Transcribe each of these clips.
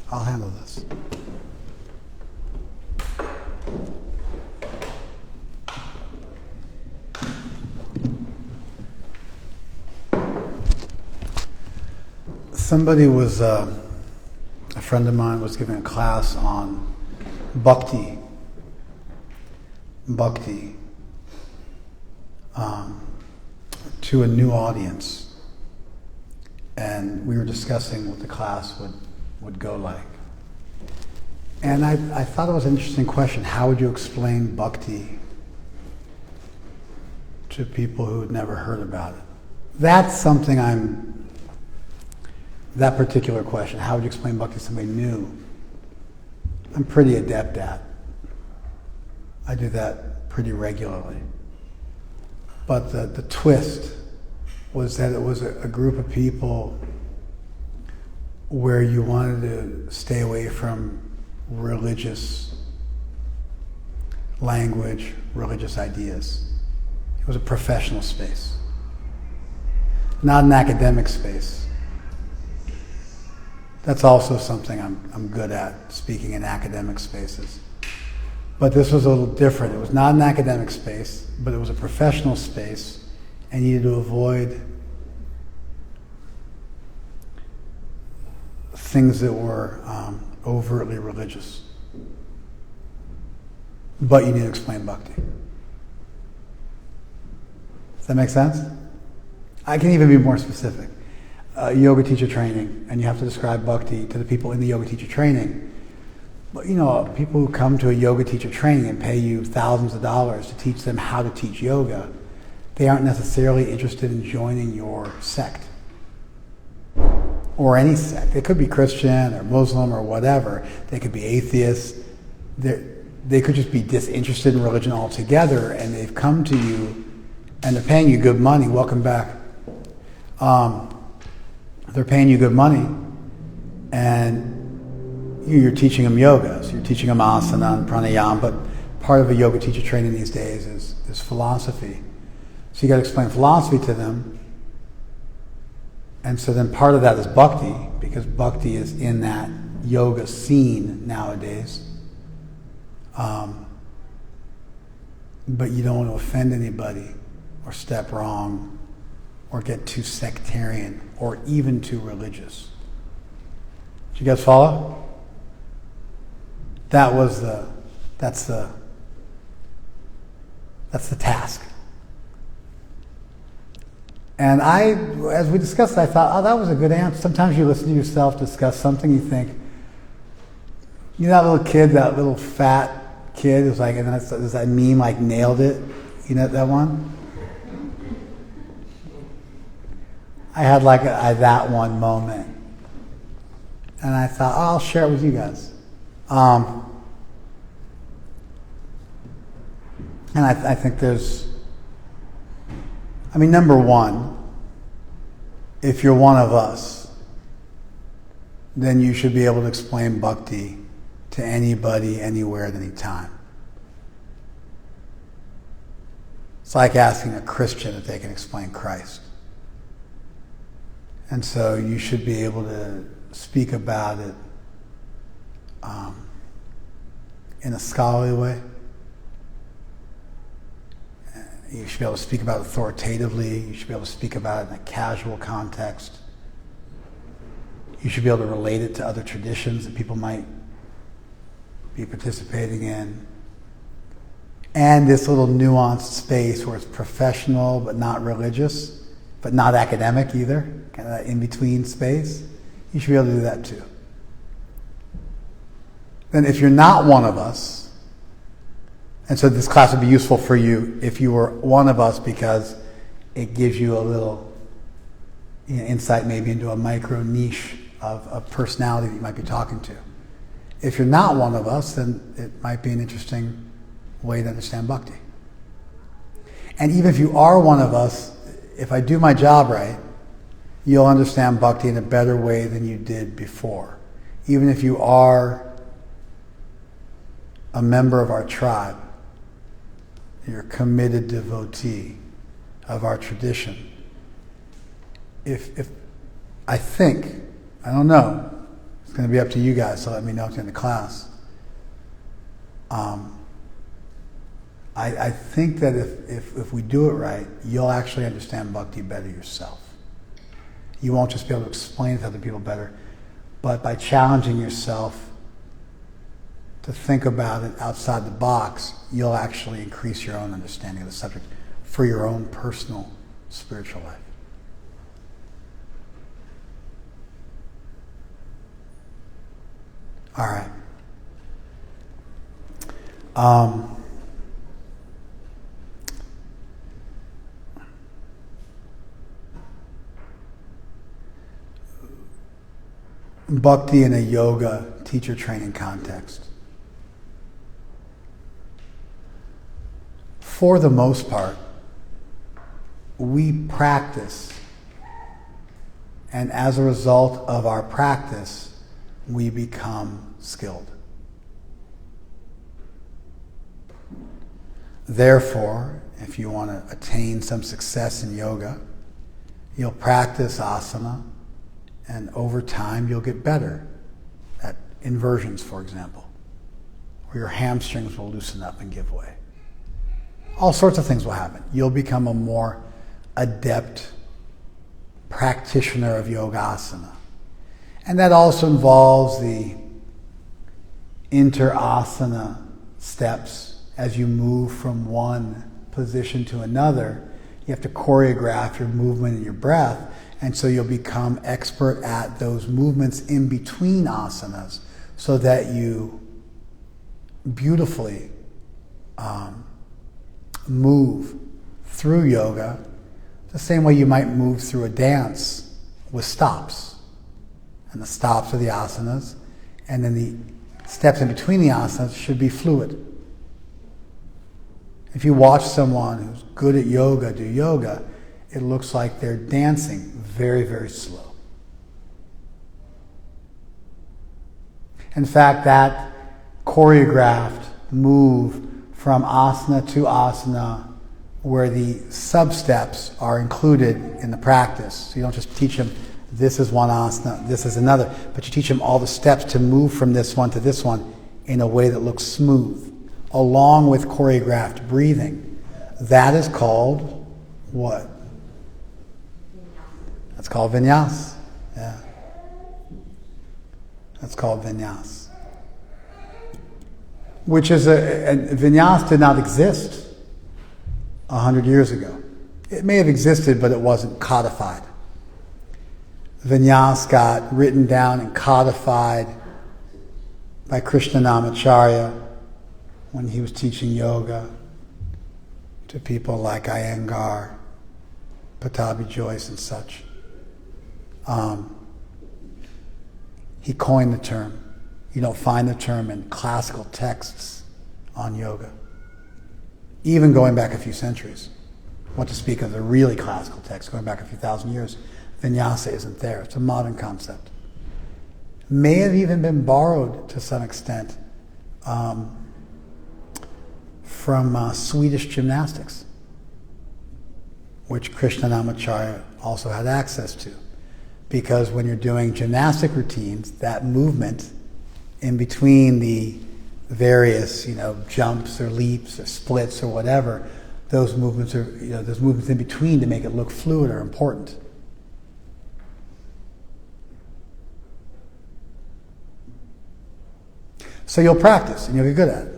I'll handle this. Somebody was, a friend of mine was giving a class on Bhakti, to a new audience. And we were discussing what the class would go like. And I thought it was an interesting question. How would you explain Bhakti to people who had never heard about it? That's something that particular question, how would you explain Bhakti to somebody new? I'm pretty adept at. I do that pretty regularly. But the twist was that it was a group of people where you wanted to stay away from religious language, religious ideas. It was a professional space, not an academic space. That's also something I'm good at, speaking in academic spaces. But this was a little different. It was not an academic space, but it was a professional space, and you needed to avoid things that were overtly religious. But you need to explain Bhakti. Does that make sense? I can even be more specific. Yoga teacher training, and you have to describe Bhakti to the people in the yoga teacher training. But people who come to a yoga teacher training and pay you thousands of dollars to teach them how to teach yoga, they aren't necessarily interested in joining your sect. Or any sect. They could be Christian or Muslim or whatever. They could be atheists. They could just be disinterested in religion altogether, and they've come to you and they're paying you good money. Welcome back. They're paying you good money, and you're teaching them yoga. So you're teaching them asana and pranayama, but part of a yoga teacher training these days is philosophy. So you got to explain philosophy to them. And so then part of that is Bhakti, because Bhakti is in that yoga scene nowadays. But you don't want to offend anybody or step wrong or get too sectarian or even too religious. Did you guys follow? That's the task. And as we discussed, I thought, that was a good answer. Sometimes you listen to yourself discuss something, you think, that little kid, that little fat kid, is like, and then there's that meme, like, nailed it. You know that one? I had that one moment. And I thought, I'll share it with you guys. And I think number one, if you're one of us, then you should be able to explain Bhakti to anybody, anywhere, at any time. It's like asking a Christian if they can explain Christ. And so you should be able to speak about it in a scholarly way. You should be able to speak about it authoritatively. You should be able to speak about it in a casual context. You should be able to relate it to other traditions that people might be participating in. And this little nuanced space where it's professional but not religious, but not academic either, kind of that in-between space, you should be able to do that too. Then if you're not one of us, and so this class would be useful for you if you were one of us, because it gives you a little insight maybe into a micro niche of personality that you might be talking to. If you're not one of us, then it might be an interesting way to understand Bhakti. And even if you are one of us, if I do my job right, you'll understand Bhakti in a better way than you did before. Even if you are a member of our tribe, you're a committed devotee of our tradition, if I think, I don't know, it's going to be up to you guys, so let me know at the end of class. I think that if we do it right, you'll actually understand Bhakti better yourself. You won't just be able to explain it to other people better, but by challenging yourself to think about it outside the box, you'll actually increase your own understanding of the subject for your own personal spiritual life. All right. Bhakti in a yoga teacher training context. For the most part, we practice, and as a result of our practice, we become skilled. Therefore, if you want to attain some success in yoga, you'll practice asana, and over time you'll get better at inversions, for example, or your hamstrings will loosen up and give way. All sorts of things will happen. You'll become a more adept practitioner of yogasana. And that also involves the inter-asana steps. As you move from one position to another, you have to choreograph your movement and your breath, and so you'll become expert at those movements in between asanas so that you beautifully move through yoga the same way you might move through a dance with stops. And the stops are the asanas, and then the steps in between the asanas should be fluid. If you watch someone who's good at yoga do yoga, it looks like they're dancing very, very slow. In fact, that choreographed move from asana to asana, where the sub-steps are included in the practice. So you don't just teach them, this is one asana, this is another, but you teach them all the steps to move from this one to this one in a way that looks smooth, along with choreographed breathing. That is called what? That's called vinyas. Yeah. That's called vinyas. Which is vinyas did not exist 100 years ago. It may have existed, but it wasn't codified. Vinyas got written down and codified by Krishnanamacharya when he was teaching yoga to people like Iyengar, Pattabhi Jois, and such. He coined the term. You don't find the term in classical texts on yoga, even going back a few centuries. What to speak of the really classical texts going back a few thousand years. Vinyasa isn't there. It's a modern concept. May have even been borrowed to some extent from Swedish gymnastics, which Krishnanamacharya also had access to. Because when you're doing gymnastic routines, that movement in between the various, jumps or leaps or splits or whatever, those movements in between to make it look fluid are important. So you'll practice and you'll get good at it.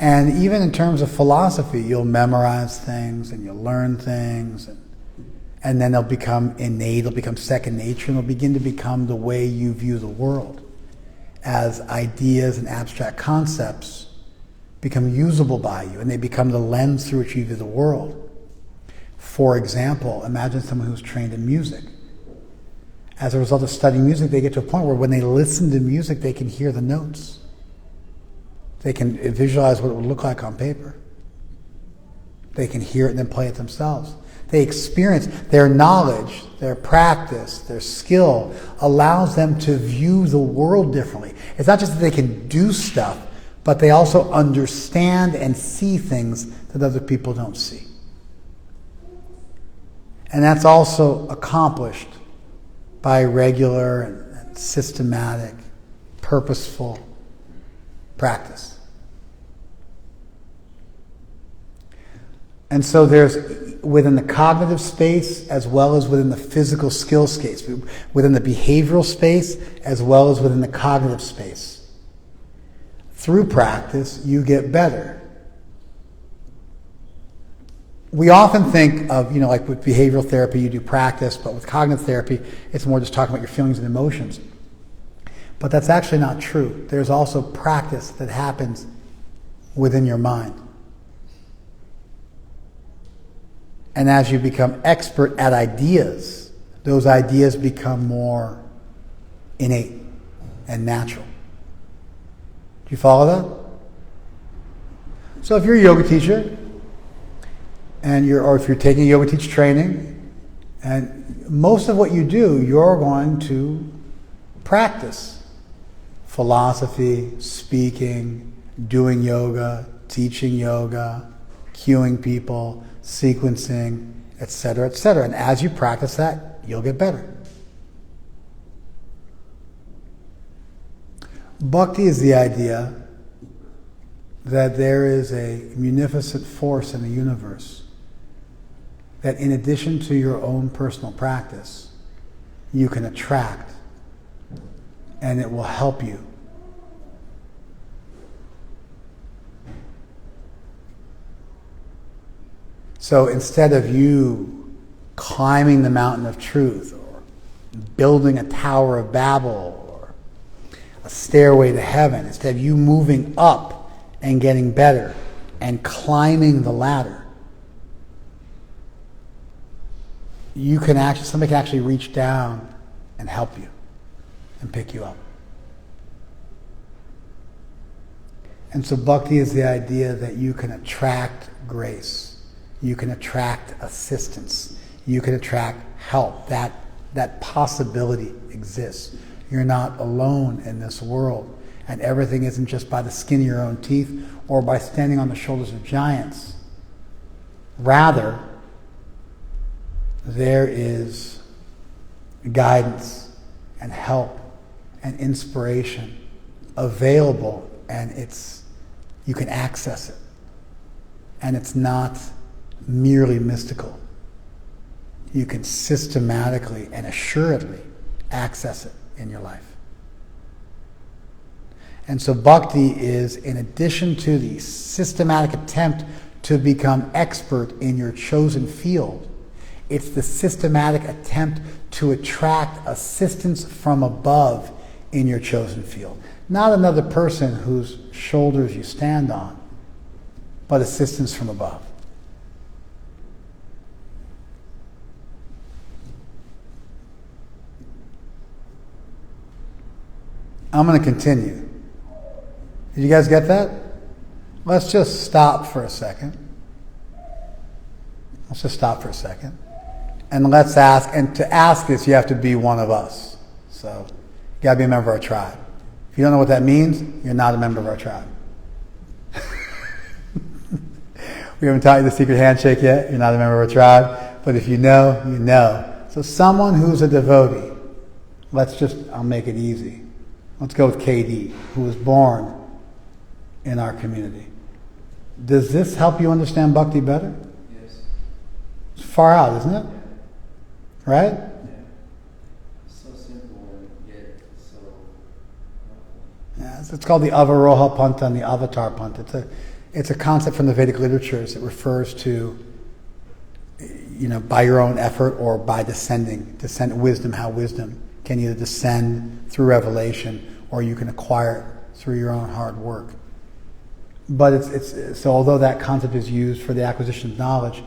And even in terms of philosophy, you'll memorize things and you'll learn things, and then they'll become innate, they'll become second nature, and they'll begin to become the way you view the world, as ideas and abstract concepts become usable by you, and they become the lens through which you view the world. For example, imagine someone who's trained in music. As a result of studying music, they get to a point where when they listen to music, they can hear the notes. They can visualize what it would look like on paper. They can hear it and then play it themselves. They experience their knowledge, their practice, their skill allows them to view the world differently. It's not just that they can do stuff, but they also understand and see things that other people don't see. And that's also accomplished by regular and systematic, purposeful practice. And so there's, within the cognitive space as well as within the physical skill space, within the behavioral space as well as within the cognitive space. Through practice, you get better. We often think of, like with behavioral therapy, you do practice, but with cognitive therapy, it's more just talking about your feelings and emotions. But that's actually not true. There's also practice that happens within your mind. And as you become expert at ideas, those ideas become more innate and natural. Do you follow that? So if you're a yoga teacher, or if you're taking yoga teacher training, and most of what you do, you're going to practice philosophy, speaking, doing yoga, teaching yoga, cueing people, sequencing, etc., etc. And as you practice that, you'll get better. Bhakti is the idea that there is a munificent force in the universe that in addition to your own personal practice, you can attract, and it will help you. So instead of you climbing the mountain of truth or building a Tower of Babel or a stairway to heaven, instead of you moving up and getting better and climbing the ladder, somebody can actually reach down and help you and pick you up. And so bhakti is the idea that you can attract grace. You can attract assistance. You can attract help. That possibility exists. You're not alone in this world. And everything isn't just by the skin of your own teeth or by standing on the shoulders of giants. Rather, there is guidance and help and inspiration available, and you can access it. And it's not merely mystical. You can systematically and assuredly access it in your life. And so bhakti is, in addition to the systematic attempt to become expert in your chosen field, it's the systematic attempt to attract assistance from above in your chosen field. Not another person whose shoulders you stand on, but assistance from above. I'm going to continue. Did you guys get that? Let's just stop for a second. And let's ask, and to ask this, you have to be one of us. So, you got to be a member of our tribe. If you don't know what that means, you're not a member of our tribe. We haven't taught you the secret handshake yet. You're not a member of our tribe. But if you know, you know. So someone who's a devotee, I'll make it easy. Let's go with KD, who was born in our community. Does this help you understand bhakti better? Yes. It's far out, isn't it? Right? Yeah. So simple and yet so powerful. Yeah, it's called the Avaroha Panta and the Avatar Panta. It's a concept from the Vedic literatures. It refers to, by your own effort or by descend wisdom, how wisdom can either descend through revelation or you can acquire it through your own hard work. But so although that concept is used for the acquisition of knowledge,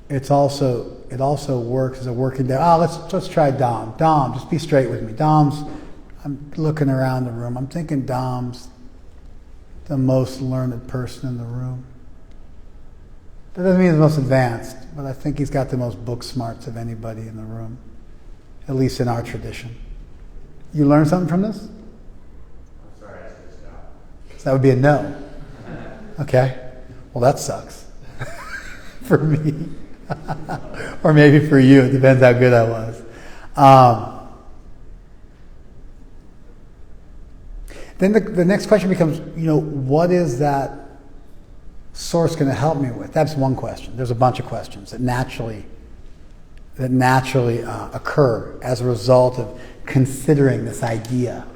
it also works as a working day. Let's try Dom. Dom, just be straight with me. I'm looking around the room. I'm thinking Dom's the most learned person in the room. That doesn't mean he's the most advanced, but I think he's got the most book smarts of anybody in the room, at least in our tradition. You learned something from this? I'm sorry, I said stop. So that would be a no. Okay. Well, that sucks for me. Or maybe for you, it depends how good I was. Then the next question becomes, what is that source going to help me with? That's one question. There's a bunch of questions that naturally occur as a result of considering this idea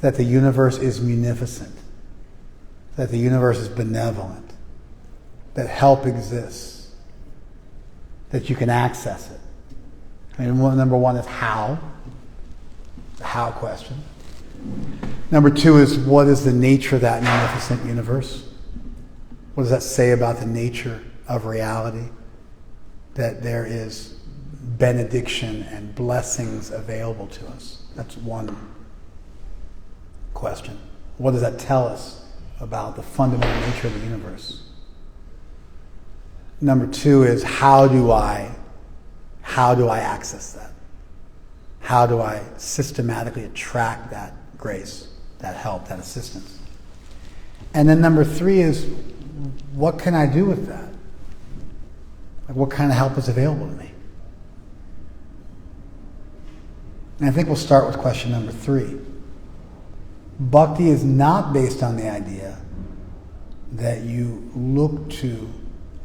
that the universe is munificent, that the universe is benevolent, that help exists, that you can access it. Number one is how, the how question. Number two is, what is the nature of that munificent universe? What does that say about the nature of reality? That there is benediction and blessings available to us. That's one question. What does that tell us about the fundamental nature of the universe? Number two is, how do I access that? How do I systematically attract that grace, that help, that assistance? And then number three is, what can I do with that? Like, what kind of help is available to me? And I think we'll start with question number three. Bhakti is not based on the idea that you look to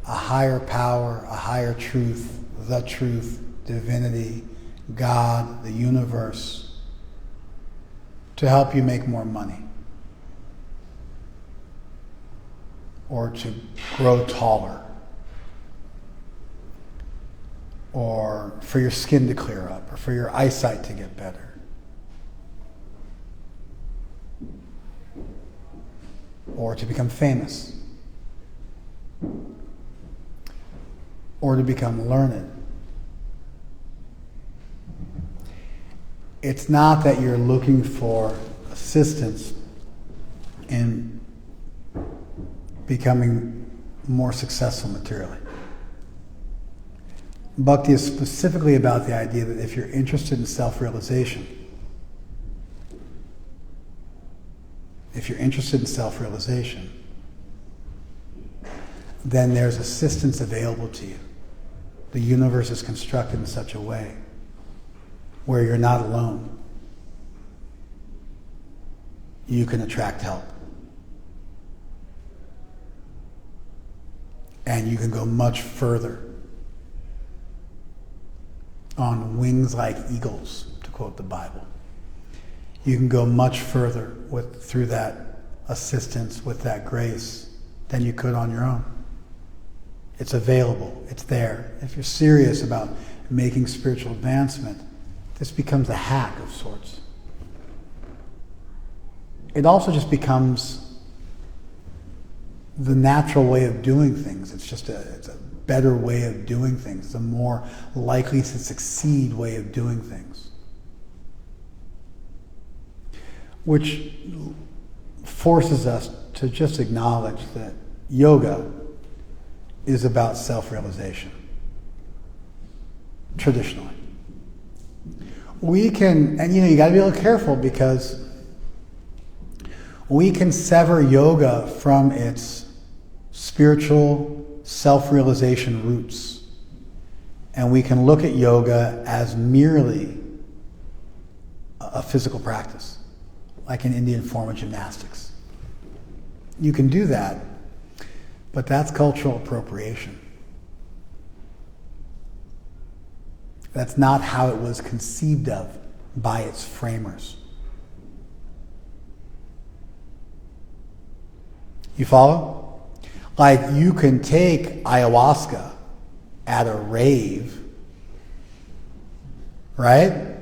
a higher power, a higher truth, divinity, God, the universe, to help you make more money, or to grow taller, or for your skin to clear up, or for your eyesight to get better, or to become famous, or to become learned. It's not that you're looking for assistance in becoming more successful materially. Bhakti is specifically about the idea that if you're interested in self-realization, then there's assistance available to you. The universe is constructed in such a way where you're not alone. You can attract help. And you can go much further on wings like eagles, to quote the Bible. You can go much further through that assistance, with that grace, than you could on your own. It's available. It's there. If you're serious about making spiritual advancement, this becomes a hack of sorts. It also just becomes the natural way of doing things. It's a better way of doing things. It's a more likely to succeed way of doing things. Which forces us to just acknowledge that yoga is about self-realization. Traditionally. We can, and you got to be a little careful, because we can sever yoga from its spiritual self-realization roots, and we can look at yoga as merely a physical practice, like an Indian form of gymnastics. You can do that, but that's cultural appropriation. That's not how it was conceived of by its framers. You follow? Like, you can take ayahuasca at a rave, right?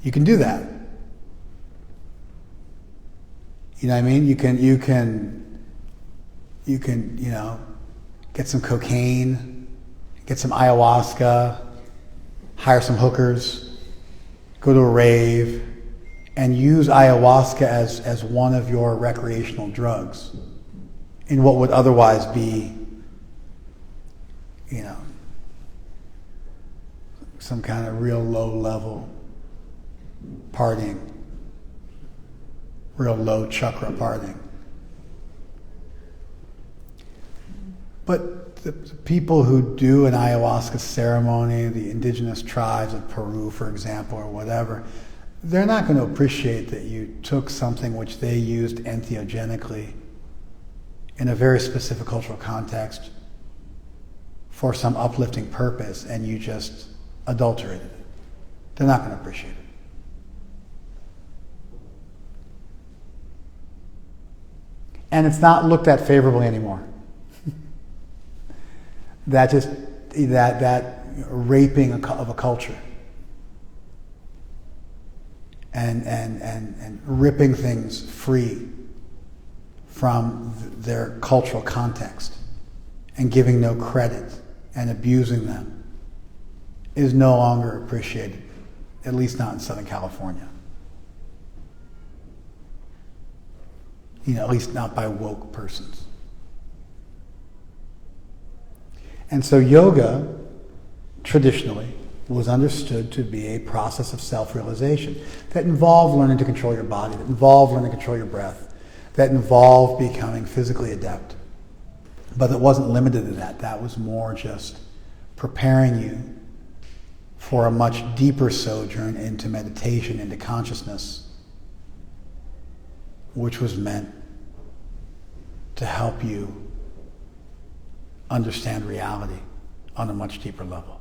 You can do that. You know what I mean? You can, get some cocaine, get some ayahuasca, hire some hookers, go to a rave, and use ayahuasca as one of your recreational drugs in what would otherwise be, some kind of real low-level partying, real low chakra partying. But the people who do an ayahuasca ceremony, the indigenous tribes of Peru, for example, or whatever, they're not going to appreciate that you took something which they used entheogenically in a very specific cultural context for some uplifting purpose and you just adulterated it. They're not going to appreciate it. And it's not looked at favorably anymore. that raping of a culture and ripping things free from their cultural context and giving no credit and abusing them is no longer appreciated, at least not in Southern California. At least not by woke persons. And so yoga, traditionally, was understood to be a process of self-realization that involved learning to control your body, that involved learning to control your breath, that involved becoming physically adept. But it wasn't limited to that. That was more just preparing you for a much deeper sojourn into meditation, into consciousness, which was meant to help you understand reality on a much deeper level.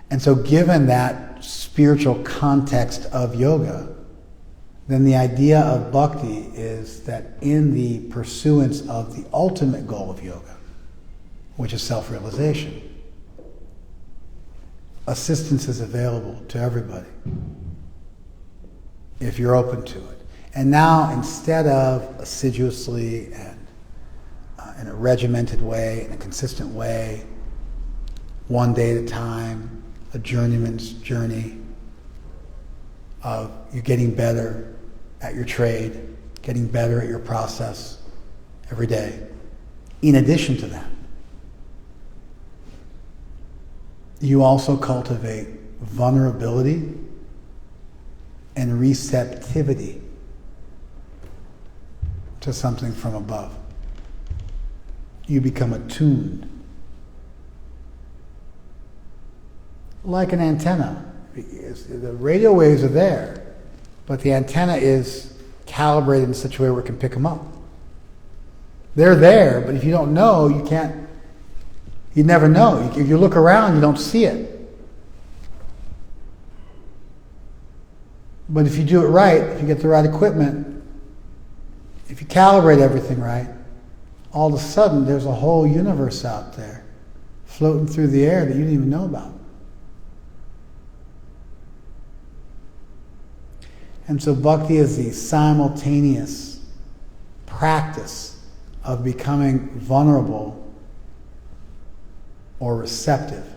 And so given that spiritual context of yoga, then the idea of bhakti is that in the pursuance of the ultimate goal of yoga, which is self-realization, assistance is available to everybody if you're open to it. And now, instead of assiduously and in a regimented way, in a consistent way, one day at a time, a journeyman's journey of you getting better at your trade, getting better at your process every day. In addition to that, you also cultivate vulnerability and receptivity to something from above. You become attuned. Like an antenna. The radio waves are there, but the antenna is calibrated in such a way where it can pick them up. They're there, but if you don't know, you never know. If you look around, you don't see it. But if you do it right, if you get the right equipment, if you calibrate everything right, all of a sudden there's a whole universe out there floating through the air that you didn't even know about. And so bhakti is the simultaneous practice of becoming vulnerable or receptive.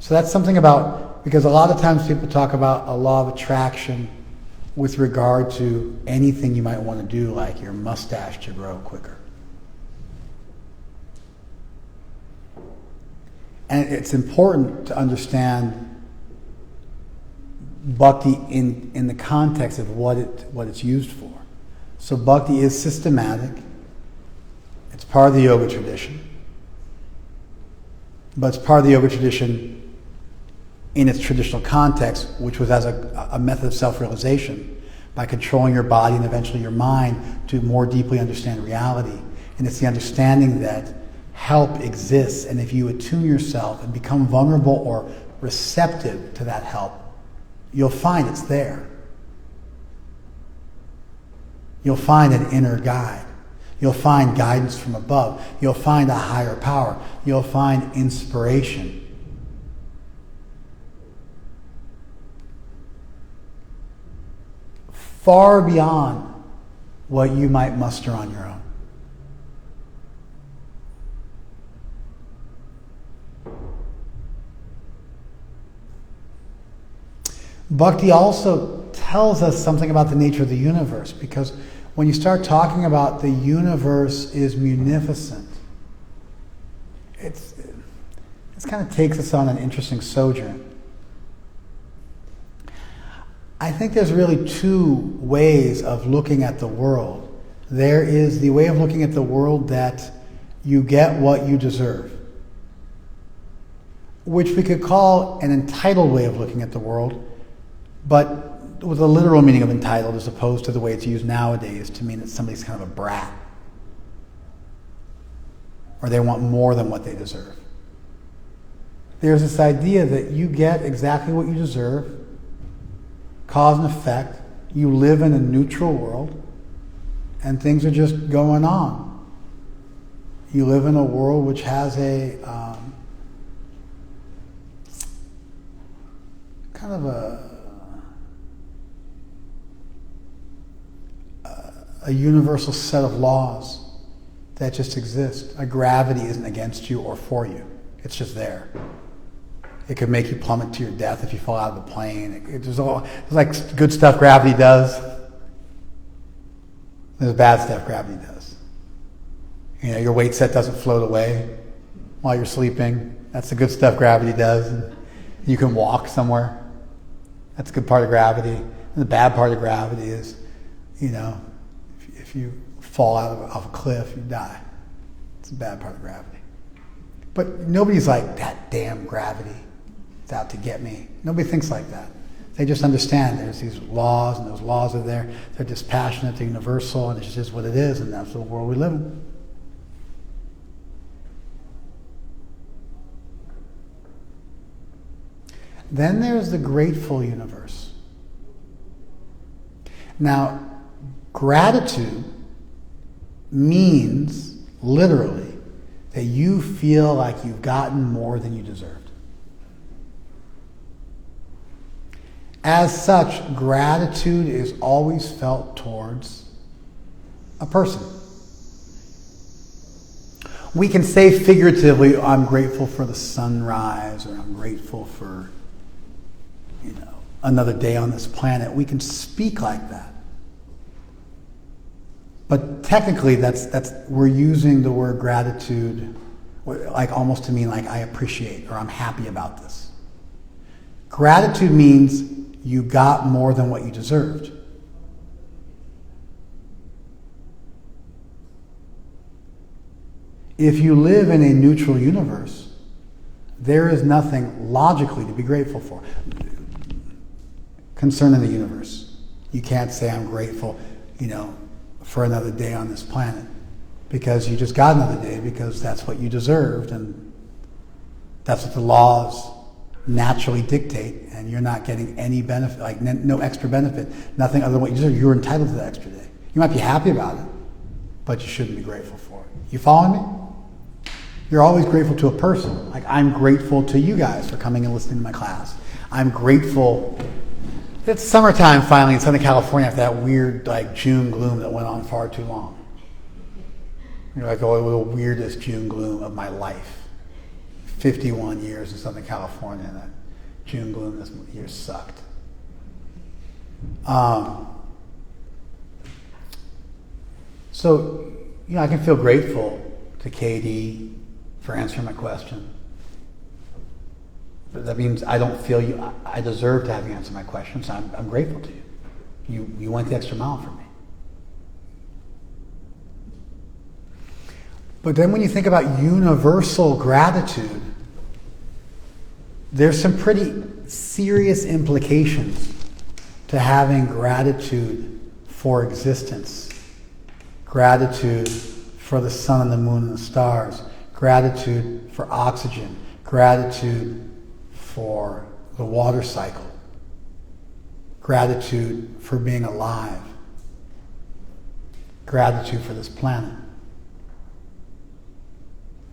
So that's something about, because a lot of times people talk about a law of attraction with regard to anything you might want to do, like your mustache to grow quicker. And it's important to understand bhakti in the context of what it's used for. So bhakti is systematic. It's part of the yoga tradition. But it's part of the yoga tradition in its traditional context, which was as a method of self-realization, by controlling your body and eventually your mind to more deeply understand reality. And it's the understanding that help exists, and if you attune yourself and become vulnerable or receptive to that help, you'll find it's there. You'll find an inner guide. You'll find guidance from above. You'll find a higher power. You'll find inspiration. Far beyond what you might muster on your own. Bhakti also tells us something about the nature of the universe, because when you start talking about the universe is munificent, it kind of takes us on an interesting sojourn. I think there's really two ways of looking at the world. There is the way of looking at the world that you get what you deserve, which we could call an entitled way of looking at the world, but with a literal meaning of entitled as opposed to the way it's used nowadays to mean that somebody's kind of a brat, or they want more than what they deserve. There's this idea that you get exactly what you deserve, cause and effect, you live in a neutral world, and things are just going on. You live in a world which has a kind of a universal set of laws that just exist. A gravity isn't against you or for you. It's just there. It could make you plummet to your death if you fall out of the plane. There's like good stuff gravity does. There's bad stuff gravity does. You know, your weight set doesn't float away while you're sleeping. That's the good stuff gravity does. And you can walk somewhere. That's a good part of gravity. And the bad part of gravity is, you know, if you fall off a cliff, you die. It's a bad part of gravity. But nobody's like, that damn gravity is out to get me. Nobody thinks like that. They just understand there's these laws, and those laws are there. They're dispassionate, they're universal, and it's just what it is, and that's the world we live in. Then there's the grateful universe. Now, gratitude means, literally, that you feel like you've gotten more than you deserved. As such, gratitude is always felt towards a person. We can say figuratively, I'm grateful for the sunrise, or I'm grateful for, you know, another day on this planet. We can speak like that. But technically, we're using the word gratitude like almost to mean like I appreciate or I'm happy about this. Gratitude means you got more than what you deserved. If you live in a neutral universe, there is nothing logically to be grateful for concerning the universe. You can't say I'm grateful, you know, for another day on this planet, because you just got another day because that's what you deserved, and that's what the laws naturally dictate, and you're not getting any benefit, like no extra benefit, nothing other than what you deserve. You're entitled to that extra day. You might be happy about it, but you shouldn't be grateful for it. You following me? You're always grateful to a person. Like, I'm grateful to you guys for coming and listening to my class. I'm grateful. It's summertime finally in Southern California after that weird like June gloom that went on far too long. You're like, oh, it was the weirdest June gloom of my life. 51 years in Southern California, and that June gloom this year sucked. So, you know, I can feel grateful to Katie for answering my question. But that means I don't feel I deserve to have you answer my questions. So I'm grateful to you. You went the extra mile for me. But then when you think about universal gratitude, there's some pretty serious implications to having gratitude for existence. Gratitude for the sun and the moon and the stars. Gratitude for oxygen. Gratitude for the water cycle. Gratitude for being alive. Gratitude for this planet.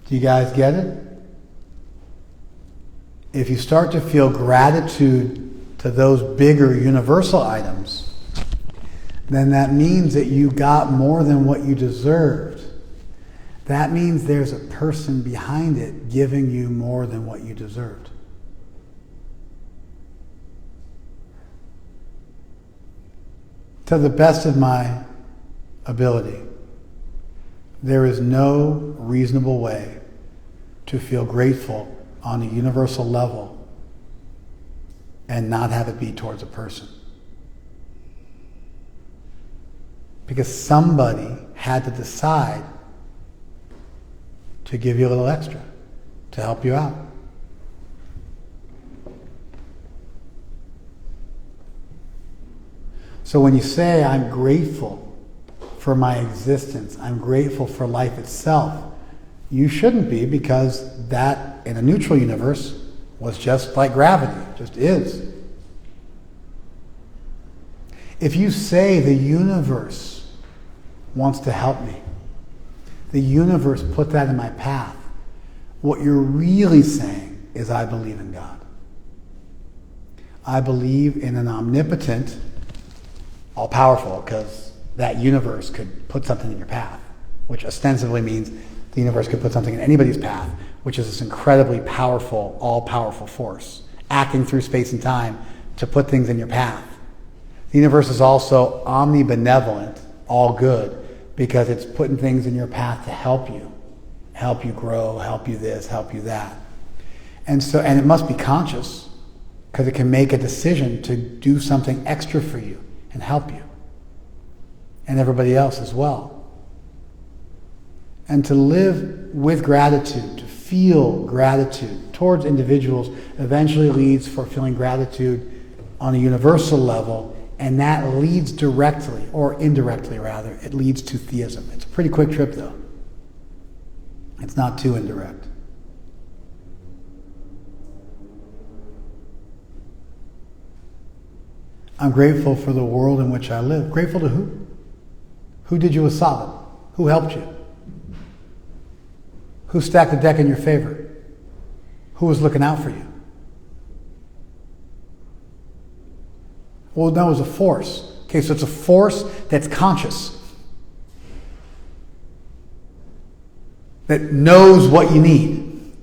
Do you guys get it? If you start to feel gratitude to those bigger universal items, then that means that you got more than what you deserved. That means there's a person behind it giving you more than what you deserved. To the best of my ability, there is no reasonable way to feel grateful on a universal level and not have it be towards a person. because somebody had to decide to give you a little extra, to help you out. So when you say, I'm grateful for my existence, I'm grateful for life itself, you shouldn't be, because that, in a neutral universe, was just like gravity, just is. If you say the universe wants to help me, the universe put that in my path, what you're really saying is, I believe in God. I believe in an omnipotent, all-powerful, because that universe could put something in your path, which ostensibly means the universe could put something in anybody's path, which is this incredibly powerful, all-powerful force, acting through space and time to put things in your path. The universe is also omnibenevolent, all good, because it's putting things in your path to help you grow, help you this, help you that. And it must be conscious, because it can make a decision to do something extra for you and help you, and everybody else as well. And to live with gratitude, to feel gratitude towards individuals, eventually leads for feeling gratitude on a universal level, and that leads directly, or indirectly rather, it leads to theism. It's a pretty quick trip though. It's not too indirect. I'm grateful for the world in which I live. Grateful to who? Who did you a solid? Who helped you? Who stacked the deck in your favor? Who was looking out for you? Well, that was a force. Okay, so it's a force that's conscious, that knows what you need,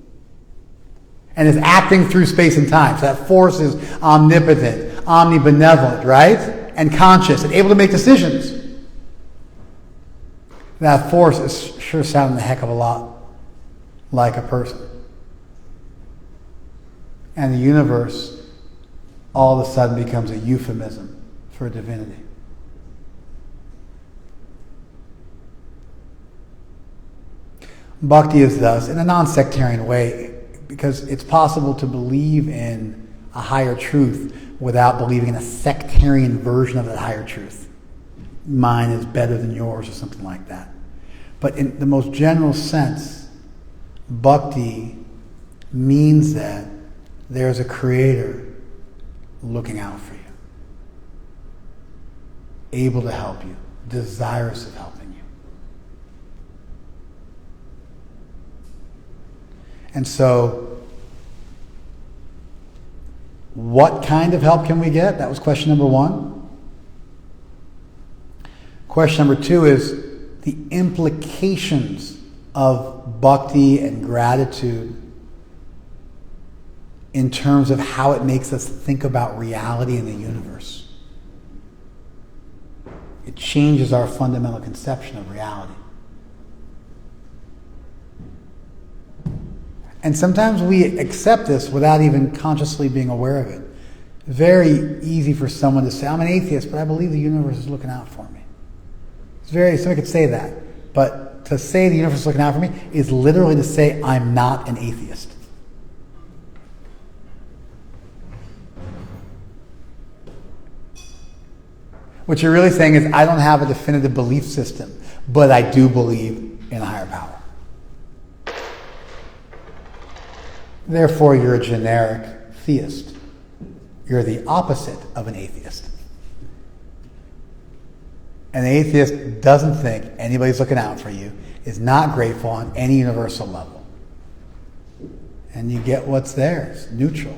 and is acting through space and time. So that force is omnipotent, omnibenevolent, right? And conscious, and able to make decisions. That force is sure sounding a heck of a lot like a person. And the universe all of a sudden becomes a euphemism for divinity. Bhakti is thus, in a non-sectarian way, because it's possible to believe in a higher truth without believing in a sectarian version of that higher truth. Mine is better than yours or something like that. But in the most general sense, Bhakti means that there's a creator looking out for you, able to help you, desirous of helping you. And so, what kind of help can we get? That was question number one. Question number two is the implications of bhakti and gratitude in terms of how it makes us think about reality in the universe. It changes our fundamental conception of reality. And sometimes we accept this without even consciously being aware of it. Very easy for someone to say, I'm an atheist, but I believe the universe is looking out for me. Somebody could say that, but to say the universe is looking out for me is literally to say I'm not an atheist. What you're really saying is, I don't have a definitive belief system, but I do believe in a higher power. Therefore, you're a generic theist. You're the opposite of an atheist. An atheist doesn't think anybody's looking out for you, is not grateful on any universal level. And you get what's there. It's neutral.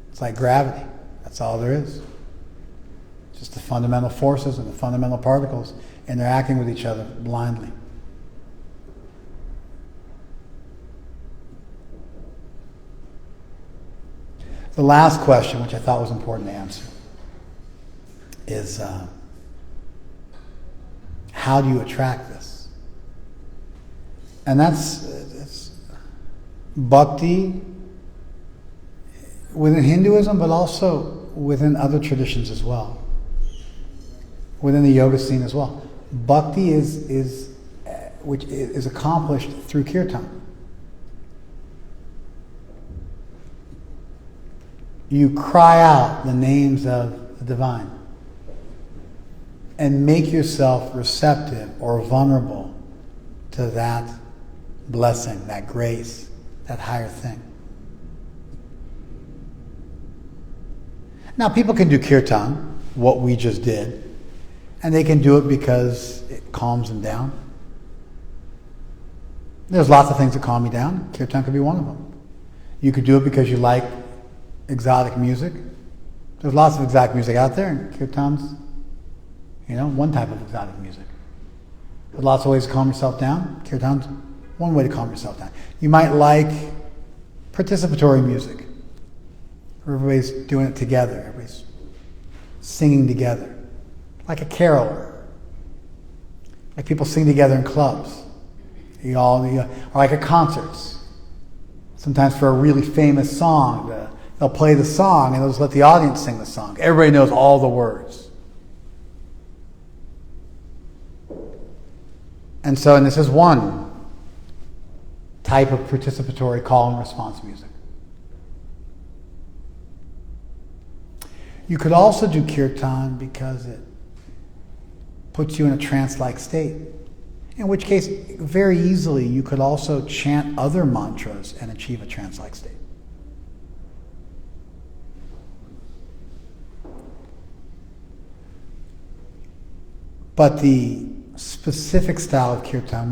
It's like gravity. That's all there is. Just the fundamental forces and the fundamental particles interacting with each other blindly. The last question, which I thought was important to answer, is how do you attract this? And that's bhakti within Hinduism, but also within other traditions as well. within the yoga scene as well. Bhakti which is accomplished through kirtan. You cry out the names of the divine and make yourself receptive or vulnerable to that blessing, that grace, that higher thing. Now, people can do kirtan, what we just did, and they can do it because it calms them down. There's lots of things that calm you down. Kirtan could be one of them. You could do it because you like exotic music. There's lots of exotic music out there, and kirtan's, one type of exotic music. There's lots of ways to calm yourself down. Kirtan's one way to calm yourself down. You might like participatory music. Everybody's doing it together. Everybody's singing together. Like a caroler. Like people sing together in clubs. Or like at concerts. Sometimes for a really famous song, they'll play the song and they'll just let the audience sing the song. Everybody knows all the words. And this is one type of participatory call and response music. You could also do kirtan because it puts you in a trance-like state. In which case, very easily, you could also chant other mantras and achieve a trance-like state. But the specific style of kirtan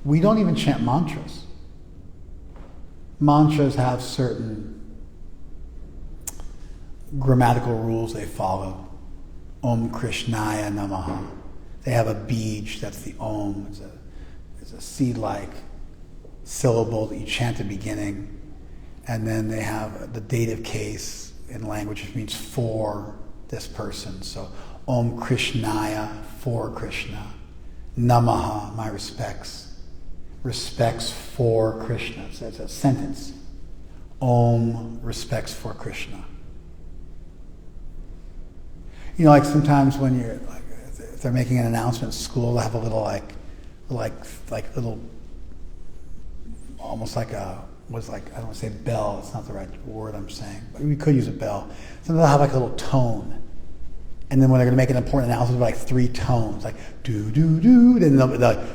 we don't even chant mantras. Mantras have certain grammatical rules they follow. Om Krishnaya Namaha. They have a bij, that's the Om. It's a seed-like syllable that you chant at the beginning. And then they have the dative case in language, which means for this person. So Om Krishnaya, for Krishna. Namaha, my respects. Respects for Krishna. So it's a sentence. Om, respects for Krishna. Like sometimes when you're if they're making an announcement at school, they have a little little, almost like I don't want to say bell. It's not the right word I'm saying, but we could use a bell. Sometimes they'll have like a little tone, and then when they're going to make an important announcement, like 3 tones, like do do do, then they'll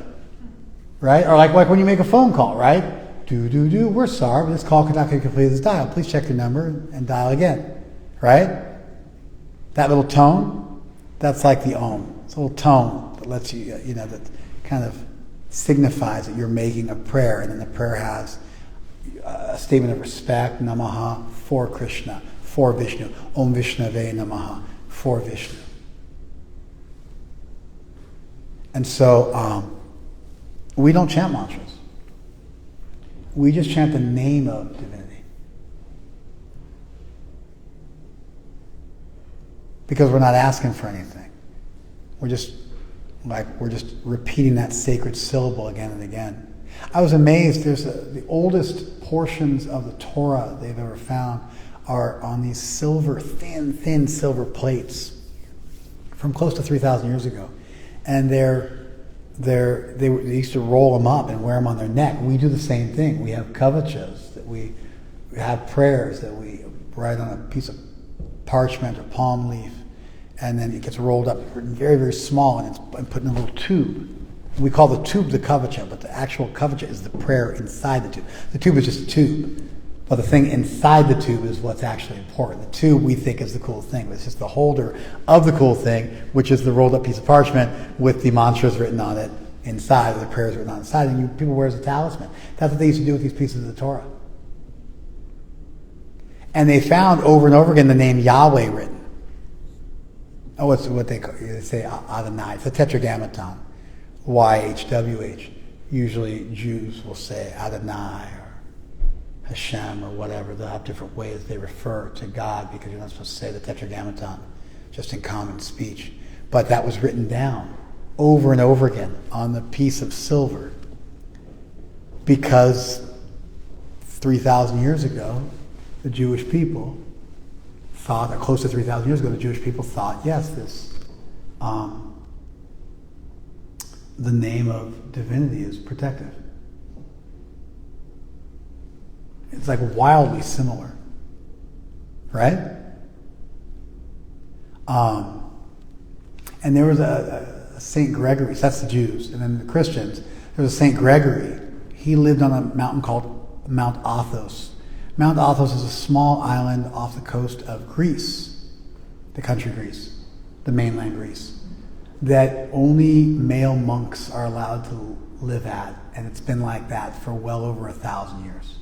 right, or like when you make a phone call, right? Do do do. We're sorry, but this call could not be completed as dial. Please check your number and dial again, right? That little tone, that's like the Om. It's a little tone that lets you, that kind of signifies that you're making a prayer, and then the prayer has a statement of respect, Namaha, for Krishna, for Vishnu, Om Vishnave Namaha, for Vishnu. And so, we don't chant mantras. We just chant the name of divinity. Because we're not asking for anything. We're just repeating that sacred syllable again and again. I was amazed. The oldest portions of the Torah they've ever found are on these thin silver plates from close to 3,000 years ago, and they used to roll them up and wear them on their neck. We do the same thing. We have kavachas that we have prayers that we write on a piece of parchment or palm leaf, and then it gets rolled up, written very, very small, and it's put in a little tube. We call the tube the kavacha, but the actual kavacha is the prayer inside the tube. The tube is just a tube, but the thing inside the tube is what's actually important. The tube we think is the cool thing, but it's just the holder of the cool thing, which is the rolled up piece of parchment with the mantras written on it inside, or the prayers written on the inside, and people wear it as a talisman. That's what they used to do with these pieces of the Torah. And they found over and over again the name Yahweh written. Oh, it's what they say Adonai. It's a tetragrammaton, YHWH. Usually Jews will say Adonai or Hashem or whatever. They'll have different ways they refer to God because you're not supposed to say the tetragrammaton just in common speech. But that was written down over and over again on the piece of silver because 3,000 years ago, the Jewish people thought, or close to 3,000 years ago, the Jewish people thought, yes, the name of divinity is protective. It's like wildly similar, right? And there was a Saint Gregory, so that's the Jews, and then the Christians, there was a Saint Gregory. He lived on a mountain called Mount Athos. Mount Athos is a small island off the coast of Greece, the country Greece, the mainland Greece, that only male monks are allowed to live at, and it's been like that for well over 1,000 years.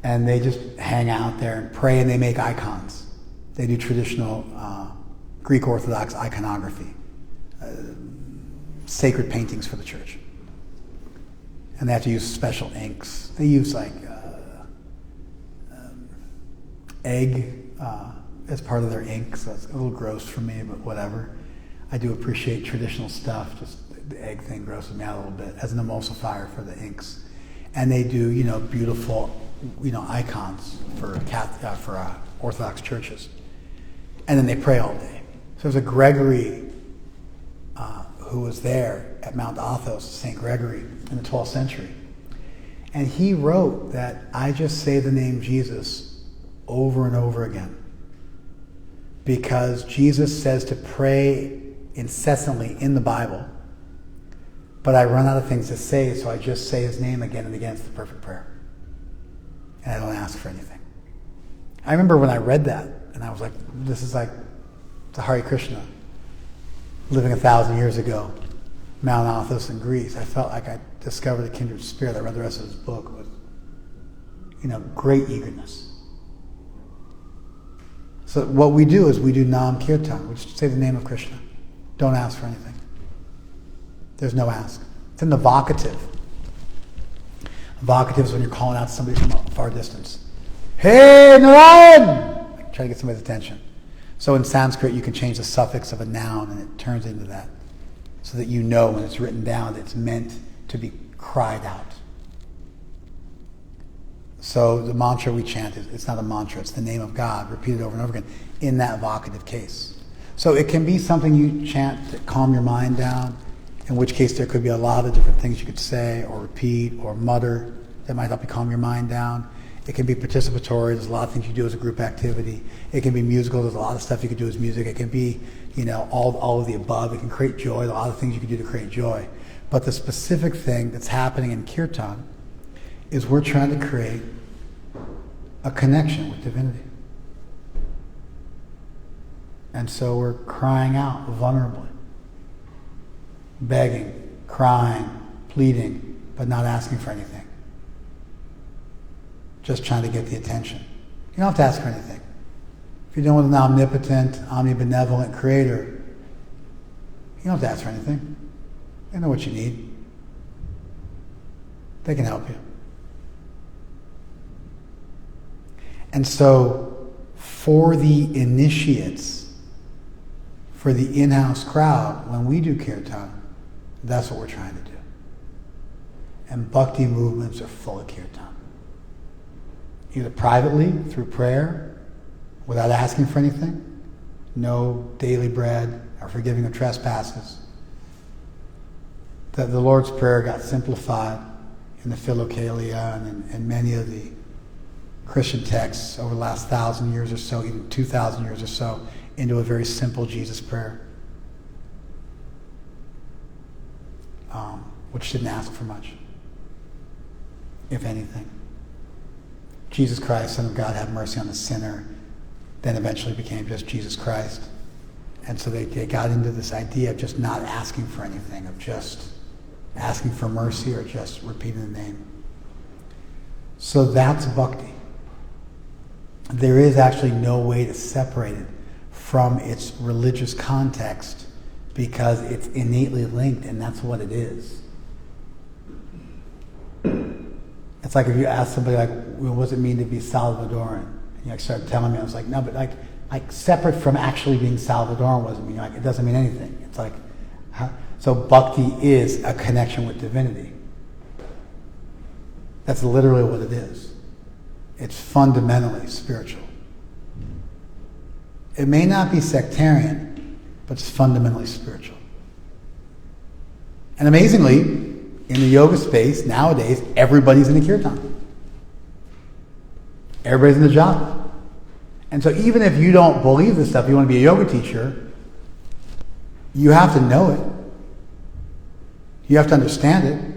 And they just hang out there and pray, and they make icons. They do traditional Greek Orthodox iconography, sacred paintings for the church. And they have to use special inks. They use like egg as part of their ink, so it's a little gross for me, but whatever. I do appreciate traditional stuff, just the egg thing grosses me out a little bit, as an emulsifier for the inks. And they do, beautiful, icons for Orthodox churches. And then they pray all day. So there's a Gregory who was there at Mount Athos, St. Gregory, in the 12th century. And he wrote that I just say the name Jesus over and over again, because Jesus says to pray incessantly in the Bible, but I run out of things to say, so I just say his name again and again. It's the perfect prayer. And I don't ask for anything. I remember when I read that, and I was like, this is like the Hare Krishna, living 1,000 years ago, Mount Athos in Greece. I felt like I discovered a kindred spirit. I read the rest of his book with, great eagerness. So what we do is we do Nam Kirtan. We just say the name of Krishna. Don't ask for anything. There's no ask. It's in the vocative. Vocative is when you're calling out to somebody from a far distance. Hey, Narayan! Try to get somebody's attention. So in Sanskrit, you can change the suffix of a noun and it turns into that, so that when it's written down that it's meant to be cried out. So the mantra we chant, it's not a mantra, it's the name of God, repeated over and over again, in that vocative case. So it can be something you chant to calm your mind down, in which case there could be a lot of different things you could say or repeat or mutter that might help you calm your mind down. It can be participatory. There's a lot of things you do as a group activity. It can be musical. There's a lot of stuff you can do as music. It can be, all of the above. It can create joy. A lot of things you can do to create joy. But the specific thing that's happening in Kirtan is we're trying to create a connection with divinity. And so we're crying out vulnerably, begging, crying, pleading, but not asking for anything. Just trying to get the attention. You don't have to ask for anything. If you're dealing with an omnipotent, omnibenevolent creator, you don't have to ask for anything. They know what you need. They can help you. And so, for the initiates, for the in-house crowd, when we do kirtan, that's what we're trying to do. And bhakti movements are full of kirtan. Either privately, through prayer, without asking for anything, no daily bread or forgiving of trespasses. The Lord's Prayer got simplified in the Philokalia and many of the Christian texts over the last 1,000 years or so, even 2,000 years or so, into a very simple Jesus prayer, which didn't ask for much, if anything. Jesus Christ, Son of God, have mercy on the sinner, then eventually became just Jesus Christ. And so they got into this idea of just not asking for anything, of just asking for mercy or just repeating the name. So that's bhakti. There is actually no way to separate it from its religious context because it's innately linked, and that's what it is. It's like if you ask somebody, what does it mean to be Salvadoran? And you start telling me, I was like, no, but like separate from actually being Salvadoran, what does it mean? It doesn't mean anything. It's like, so bhakti is a connection with divinity. That's literally what it is. It's fundamentally spiritual. It may not be sectarian, but it's fundamentally spiritual. And amazingly, in the yoga space nowadays, everybody's in a kirtan. Everybody's in the japa. And so even if you don't believe this stuff, you want to be a yoga teacher, you have to know it. You have to understand it.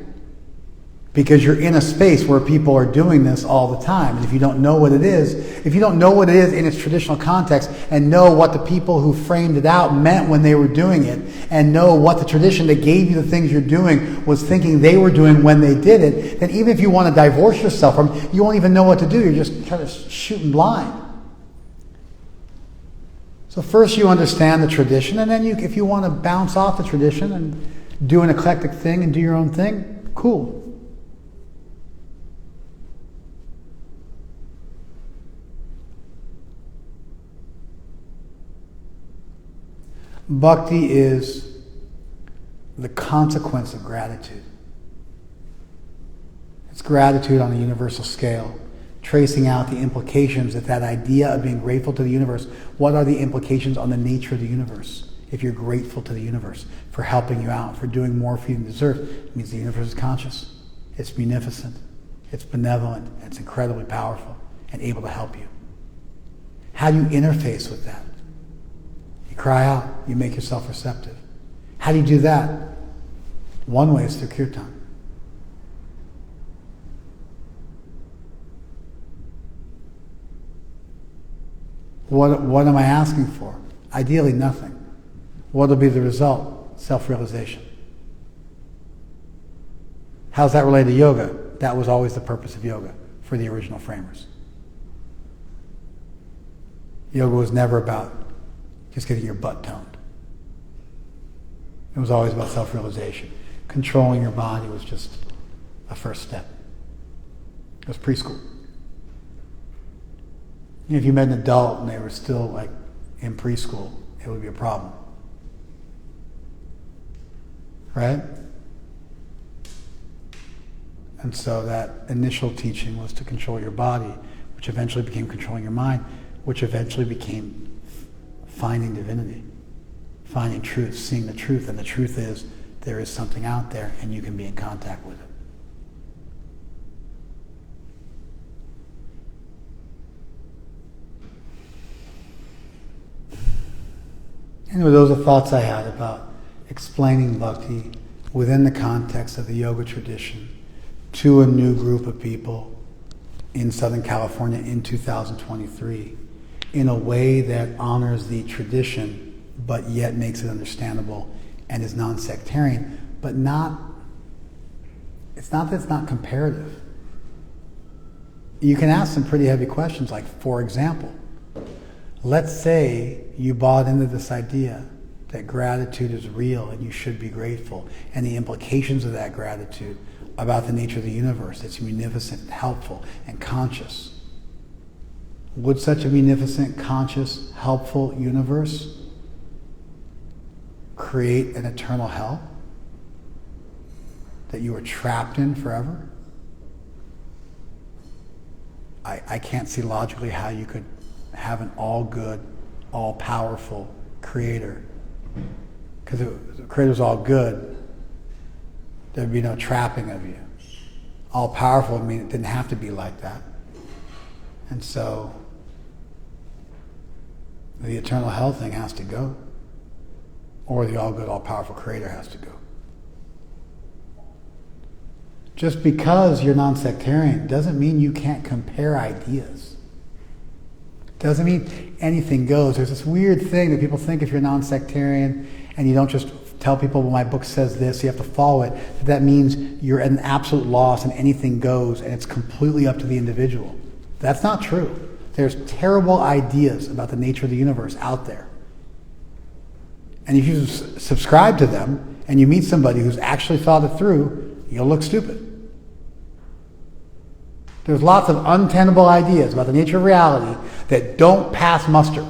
Because you're in a space where people are doing this all the time. And if you don't know what it is, if you don't know what it is in its traditional context and know what the people who framed it out meant when they were doing it, and know what the tradition that gave you the things you're doing was thinking they were doing when they did it, then even if you want to divorce yourself from it, you won't even know what to do. You're just kind of shooting blind. So first you understand the tradition, and then if you want to bounce off the tradition and do an eclectic thing and do your own thing, cool. Bhakti is the consequence of gratitude. It's gratitude on a universal scale, tracing out the implications of that idea of being grateful to the universe. What are the implications on the nature of the universe? If you're grateful to the universe for helping you out, for doing more for you than you deserve, it means the universe is conscious. It's munificent. It's benevolent. It's incredibly powerful and able to help you. How do you interface with that? Cry out. You make yourself receptive. How do you do that? One way is through kirtan. What am I asking for? Ideally, nothing. What will be the result? Self-realization. How's that related to yoga? That was always the purpose of yoga for the original framers. Yoga was never about just getting your butt toned. It was always about self-realization. Controlling your body was just a first step. It was preschool. If you met an adult and they were still like in preschool, it would be a problem. Right? And so that initial teaching was to control your body, which eventually became controlling your mind, which eventually became finding divinity, finding truth, seeing the truth. And the truth is there is something out there and you can be in contact with it. Anyway, those are thoughts I had about explaining Bhakti within the context of the yoga tradition to a new group of people in Southern California in 2023. In a way that honors the tradition, but yet makes it understandable and is non-sectarian, but it's not that it's not comparative. You can ask some pretty heavy questions, like, for example, let's say you bought into this idea that gratitude is real and you should be grateful, and the implications of that gratitude about the nature of the universe, it's munificent, helpful, and conscious. Would such a munificent, conscious, helpful universe create an eternal hell that you are trapped in forever? I can't see logically how you could have an all-good, all-powerful creator. Because if the creator's all good, there'd be no trapping of you. All-powerful would mean it didn't have to be like that. And so the eternal hell thing has to go. Or the all-good, all-powerful creator has to go. Just because you're non-sectarian doesn't mean you can't compare ideas. Doesn't mean anything goes. There's this weird thing that people think if you're non-sectarian and you don't just tell people, well, my book says this, you have to follow it, that means you're at an absolute loss and anything goes and it's completely up to the individual. That's not true. There's terrible ideas about the nature of the universe out there. And if you subscribe to them and you meet somebody who's actually thought it through, you'll look stupid. There's lots of untenable ideas about the nature of reality that don't pass muster.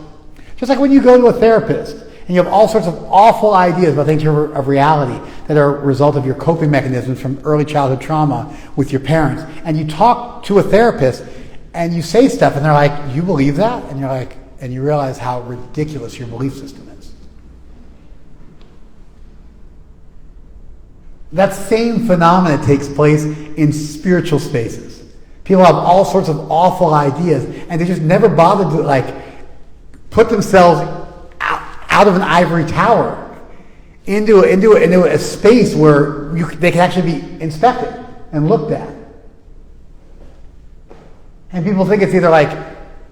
Just like when you go to a therapist and you have all sorts of awful ideas about the nature of reality that are a result of your coping mechanisms from early childhood trauma with your parents, and you talk to a therapist and you say stuff and they're like, you believe that? And you're like, and you realize how ridiculous your belief system is. That same phenomenon takes place in spiritual spaces. People have all sorts of awful ideas, and they just never bother to put themselves out of an ivory tower into a space where they can actually be inspected and looked at. And people think it's either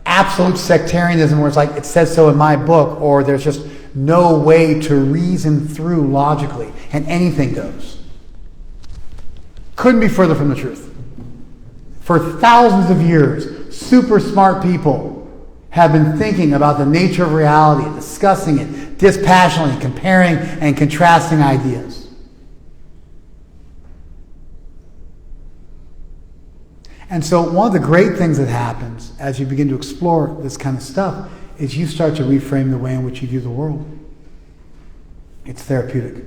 absolute sectarianism, where it's it says so in my book, or there's just no way to reason through logically, and anything goes. Couldn't be further from the truth. For thousands of years, super smart people have been thinking about the nature of reality, discussing it dispassionately, comparing and contrasting ideas. And so one of the great things that happens as you begin to explore this kind of stuff is you start to reframe the way in which you view the world. It's therapeutic.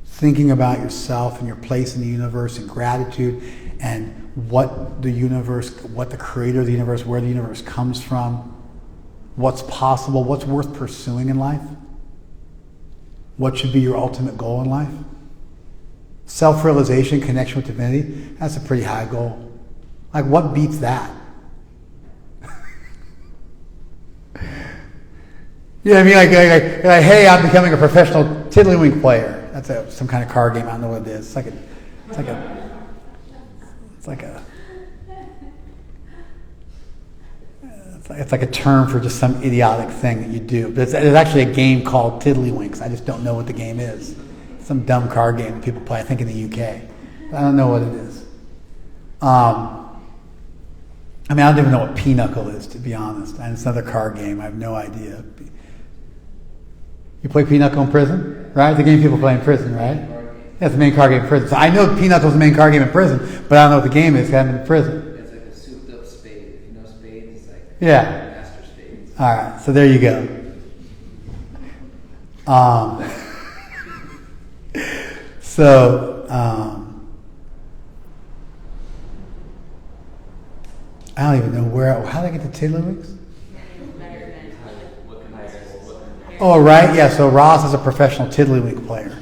Thinking about yourself and your place in the universe and gratitude and what the creator of the universe, where the universe comes from, what's possible, what's worth pursuing in life, what should be your ultimate goal in life. Self-realization, connection with divinity, that's a pretty high goal. What beats that? You know what I mean? Hey, I'm becoming a professional tiddlywink player. That's some kind of card game. I don't know what it is. It's like a term for just some idiotic thing that you do. But there's actually a game called Tiddlywinks. I just don't know what the game is. Some dumb card game that people play, I think in the UK. I don't know what it is. I don't even know what Pinochle is, to be honest. And it's another card game. I have no idea. You play Pinochle in prison, right? The game people play in prison, right? Yeah, it's the main card game in prison. So I know Pinochle is the main card game in prison, but I don't know what the game is because I'm in prison. It's like a souped up spade. If you know spades, it's master spades. All right, so there you go. I don't even know how did I get to Tiddlywinks? Oh, right, yeah, so Ross is a professional Tiddlywink player.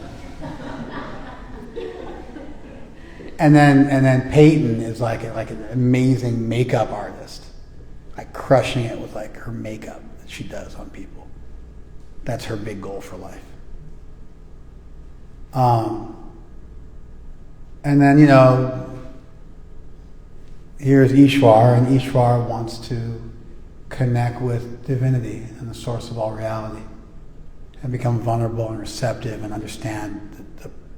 And then Peyton is like an amazing makeup artist, crushing it with her makeup that she does on people. That's her big goal for life. And then, here's Ishwar, and Ishwar wants to connect with divinity and the source of all reality and become vulnerable and receptive and understand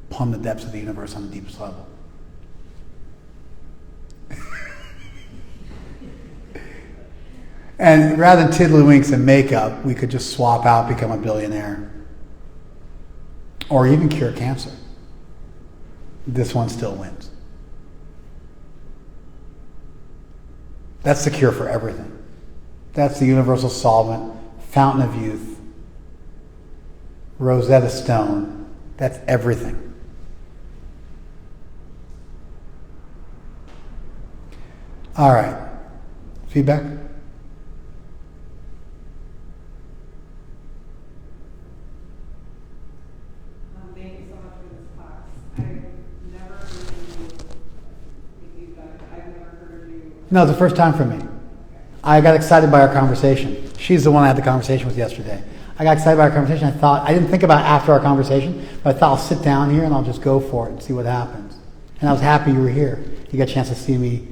plumb the depths of the universe on the deepest level. And rather than tiddlywinks and makeup, we could just swap out, become a billionaire, or even cure cancer. This one still wins. That's the cure for everything. That's the universal solvent, fountain of youth, Rosetta Stone. That's everything. All right. Feedback? Thank you so much for this class. I've never heard you. No, the first time for me. I got excited by our conversation. She's the one I had the conversation with yesterday. I got excited by our conversation. I didn't think about it after our conversation, but I thought I'll sit down here and I'll just go for it and see what happens. And I was happy you were here. You got a chance to see me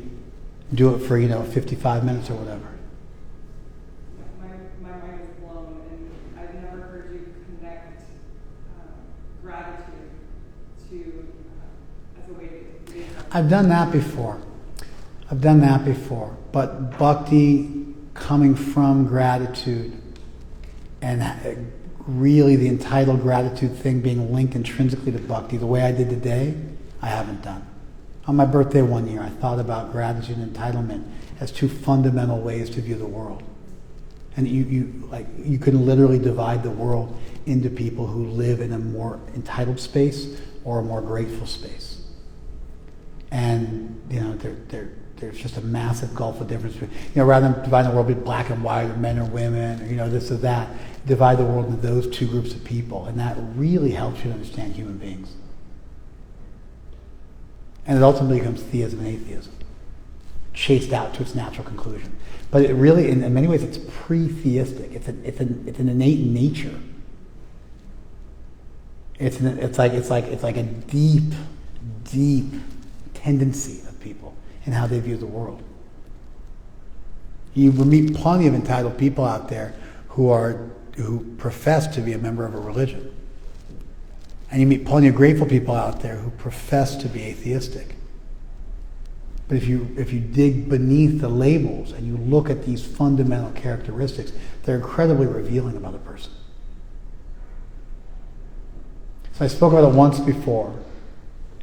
do it for, 55 minutes or whatever. My mind is blown, and I've never heard you connect gratitude to as a way to be. I've done that before. But bhakti coming from gratitude and really the entitled gratitude thing being linked intrinsically to bhakti, the way I did today, I haven't done. On my birthday one year, I thought about gratitude and entitlement as two fundamental ways to view the world. And you can literally divide the world into people who live in a more entitled space or a more grateful space. And, there's just a massive gulf of difference. Rather than dividing the world between black and white, or men or women, or, this or that, divide the world into those two groups of people. And that really helps you to understand human beings. And it ultimately becomes theism and atheism, chased out to its natural conclusion. But it really, in many ways, it's pre-theistic. It's an innate nature. It's like a deep, deep tendency of people in how they view the world. You will meet plenty of entitled people out there who profess to be a member of a religion. And you meet plenty of grateful people out there who profess to be atheistic. But if you dig beneath the labels and you look at these fundamental characteristics, they're incredibly revealing about a person. So I spoke about it once before,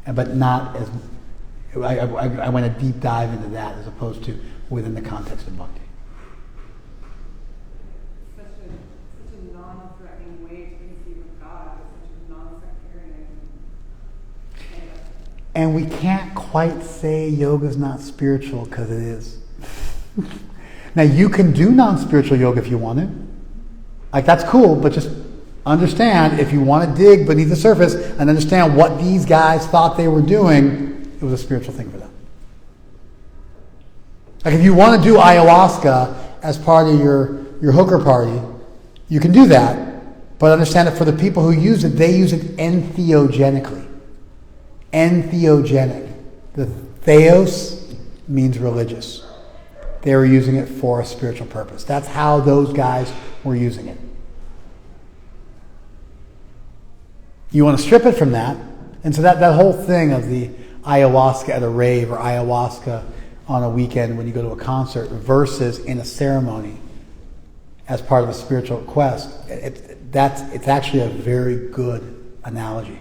but not as... I went a deep dive into that as opposed to within the context of Bhakti. Such a non-threatening way to conceive of God, such a non-sectarian. And we can't quite say yoga's not spiritual because it is. Now you can do non-spiritual yoga if you want to. That's cool, but just understand, if you want to dig beneath the surface and understand what these guys thought they were doing, it was a spiritual thing for them. If you want to do ayahuasca as part of your hooker party, you can do that, but understand that for the people who use it, they use it entheogenically. Entheogenic. The theos means religious. They were using it for a spiritual purpose. That's how those guys were using it. You want to strip it from that, and so that whole thing of the ayahuasca at a rave or ayahuasca on a weekend when you go to a concert versus in a ceremony as part of a spiritual quest, it's actually a very good analogy.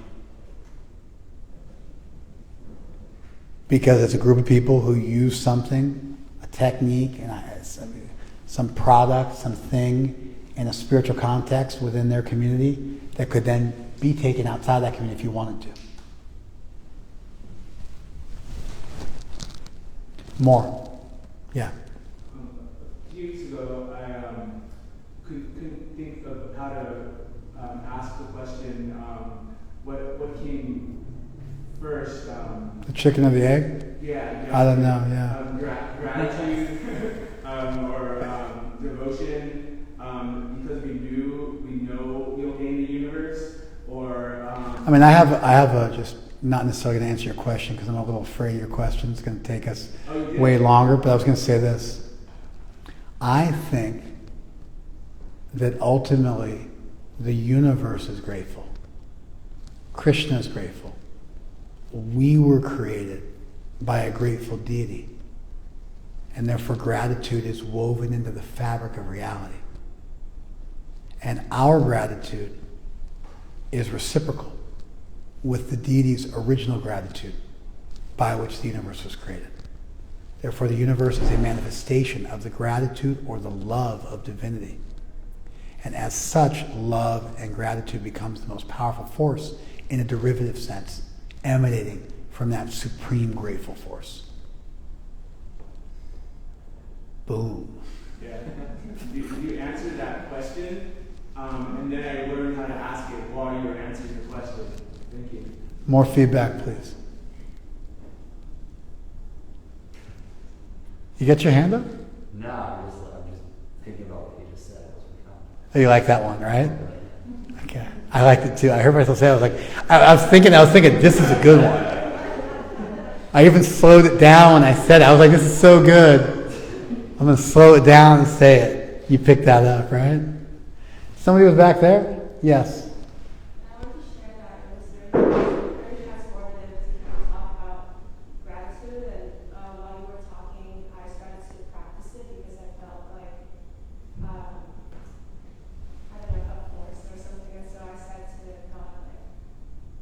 Because it's a group of people who use something, a technique, some product, something in a spiritual context within their community that could then be taken outside that community if you wanted to. More. Yeah. A few weeks ago, I couldn't think of how to ask the question, what came first? The chicken or the egg? Yeah. I don't know, yeah. Gratitude or devotion, because we know we'll gain the universe, or... I have a just not necessarily going to answer your question because I'm a little afraid your question is going to take us way longer, but I was going to say this. I think that ultimately the universe is grateful. Krishna is grateful. We were created by a grateful deity, and therefore gratitude is woven into the fabric of reality. And our gratitude is reciprocal with the deity's original gratitude by which the universe was created. Therefore, the universe is a manifestation of the gratitude or the love of divinity. And as such, love and gratitude becomes the most powerful force in a derivative sense, emanating from that supreme grateful force. Boom. Yeah. You answered that question, and then I learned how to ask it while you were answering the question. Thank you. More feedback, please. You got your hand up? No, I'm just thinking about what you just said. Oh, you like that one, right? Okay. I liked it too. I heard myself say it. I was thinking, this is a good one. I even slowed it down when I said it. I was like, this is so good. I'm going to slow it down and say it. You picked that up, right? Somebody was back there? Yes. I wanted to share that it was very transformative to kind of talk about gratitude, and while you were talking, I started to practice it because I felt like, I don't know, a force or something, and so I said to God, like,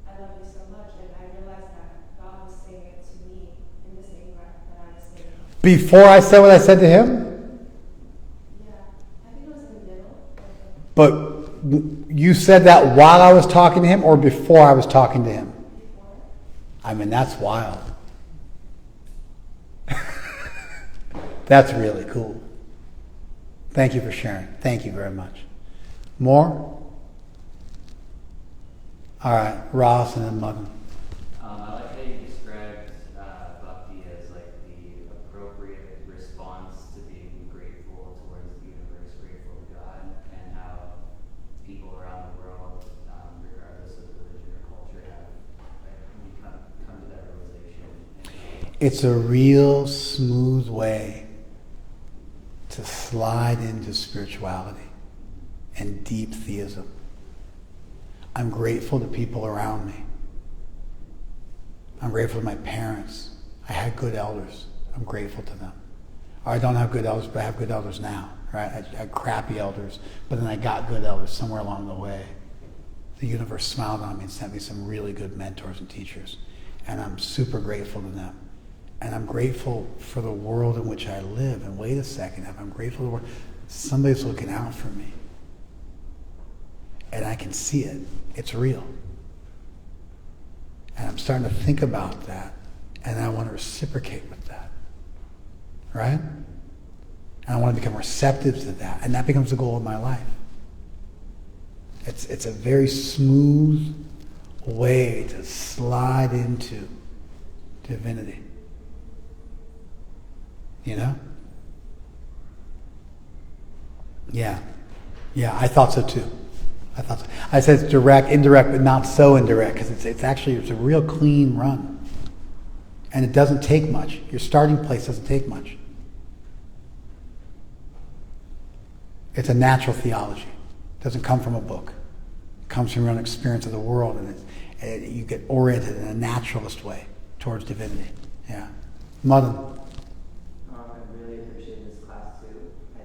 I love you so much, and I realized that God was saying it to me in the same breath that I was saying it. Before I said what I said to him? But you said that while I was talking to him or before I was talking to him? I mean, that's wild. That's really cool. Thank you for sharing. Thank you very much. More? All right, Ross and then Muggan. I like how you described Bhakti as like the appropriate response to being grateful towards the universe, grateful to God, and how people around the world, regardless of religion or culture, have come to that realization. It's a real smooth way to slide into spirituality and deep theism. I'm grateful to people around me. I'm grateful to my parents. I had good elders. I'm grateful to them. Or I don't have good elders, but I have good elders now, right? I had crappy elders, but then I got good elders somewhere along the way. The universe smiled on me and sent me some really good mentors and teachers. And I'm super grateful to them. And I'm grateful for the world in which I live. And wait a second, if I'm grateful for the world, somebody's looking out for me. And I can see it. It's real. And I'm starting to think about that. And I want to reciprocate with that. Right? And I want to become receptive to that. And that becomes the goal of my life. It's a very smooth way to slide into divinity. You know? Yeah. Yeah, I thought so too. I said it's direct, indirect, but not so indirect, because it's a real clean run. And it doesn't take much. Your starting place doesn't take much. It's a natural theology. It doesn't come from a book. It comes from your own experience of the world, and you get oriented in a naturalist way towards divinity. Yeah. Mother. I really appreciated this class too. I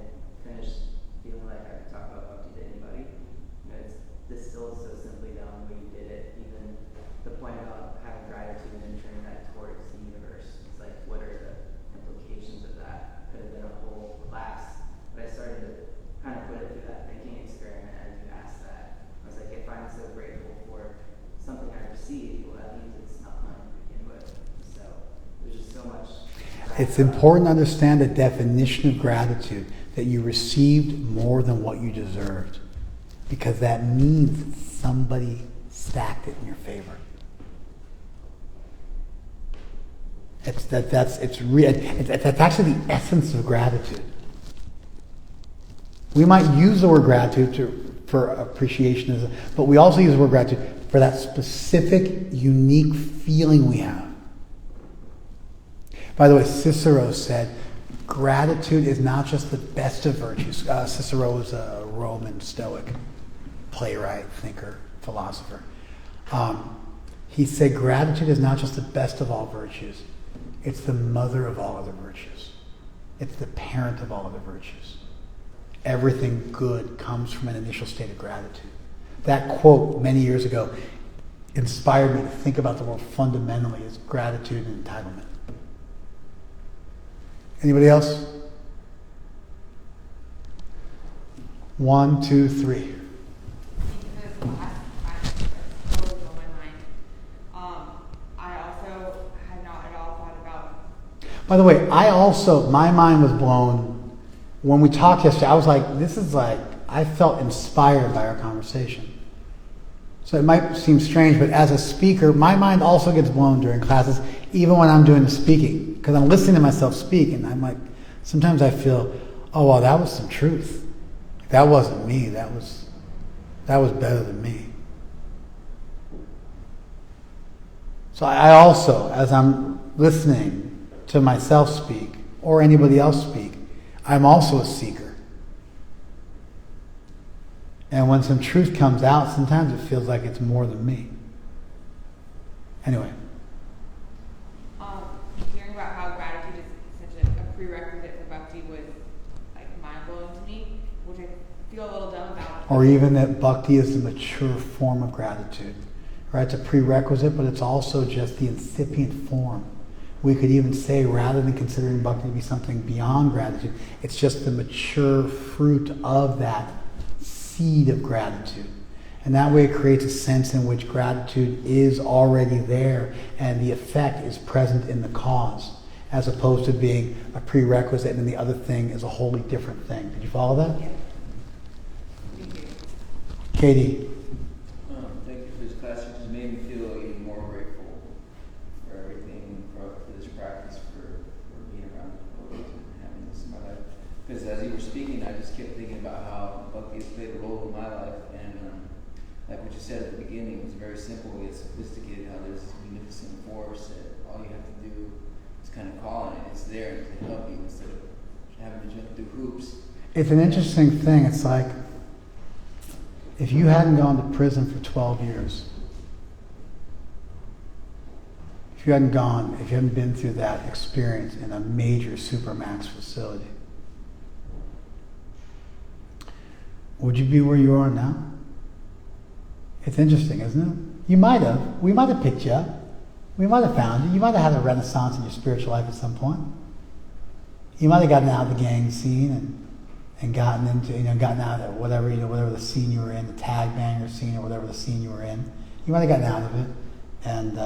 finished feeling like I could talk about Bhakti to anybody. You know, it's distilled so simply down the way you did it. Even the point about having gratitude and turning that towards the universe. It's like, what are the implications of that? Could have been a whole class. But I started to kind of put it through that thinking experiment as you asked that. I was like, if I'm so grateful for something I received, well, that means it's not mine to begin with. So there's just so much. It's important to understand the definition of gratitude, that you received more than what you deserved, because that means somebody stacked it in your favor. That's actually the essence of gratitude. We might use the word gratitude for appreciation, but we also use the word gratitude for that specific, unique feeling we have. By the way, Cicero said, gratitude is not just the best of virtues. Cicero was a Roman Stoic playwright, thinker, philosopher. He said gratitude is not just the best of all virtues. It's the mother of all other virtues. It's the parent of all other virtues. Everything good comes from an initial state of gratitude. That quote many years ago inspired me to think about the world fundamentally as gratitude and entitlement. Anybody else? 1, 2, 3. I also had not at all thought about. By the way, my mind was blown when we talked yesterday. I was like, I felt inspired by our conversation. So it might seem strange, but as a speaker, my mind also gets blown during classes, even when I'm doing the speaking, because I'm listening to myself speak, and I'm like, sometimes I feel, oh, well, that was some truth. That wasn't me. That was better than me. So I also, as I'm listening to myself speak, or anybody else speak, I'm also a seeker. And when some truth comes out, sometimes it feels like it's more than me. Anyway. Hearing about how gratitude is such a prerequisite for Bhakti was like mind-blowing to me, which I feel a little dumb about. Or even that Bhakti is the mature form of gratitude. Right? It's a prerequisite, but it's also just the incipient form. We could even say, rather than considering Bhakti to be something beyond gratitude, it's just the mature fruit of that seed of gratitude. And that way it creates a sense in which gratitude is already there and the effect is present in the cause. as opposed to being a prerequisite and then the other thing is a wholly different thing. Did you follow that? Yeah. Thank you. Katie? Thank you for this class. It just made me feel even more grateful for everything, for this practice, for being around the poets and having this in my life. Because as you were speaking, I just kept thinking about how Bhakti has played a role in my life. And like what you said at the beginning, it was very simple yet sophisticated, how there's this magnificent force that all you have to do is kind of call on it. It's there to help you instead of having to jump through hoops. It's an interesting thing. It's like, if you hadn't gone to prison for 12 years, if you hadn't been through that experience in a major supermax facility, would you be where you are now? It's interesting, isn't it? We might have picked you up. We might have found you. You might have had a renaissance in your spiritual life at some point. You might have gotten out of the gang scene and gotten out of whatever the scene you were in, the tag banger scene or whatever the scene you were in. You might have gotten out of it, and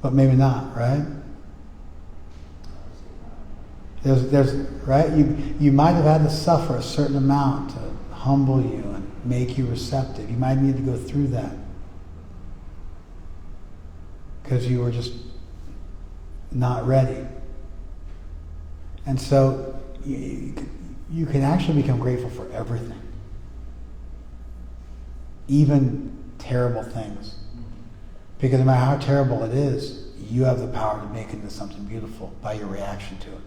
but maybe not, right? There's right. You might have had to suffer a certain amount to humble you and make you receptive. You might need to go through that because you were just not ready. And so you can actually become grateful for everything, even terrible things. Because no matter how terrible it is, you have the power to make it into something beautiful by your reaction to it.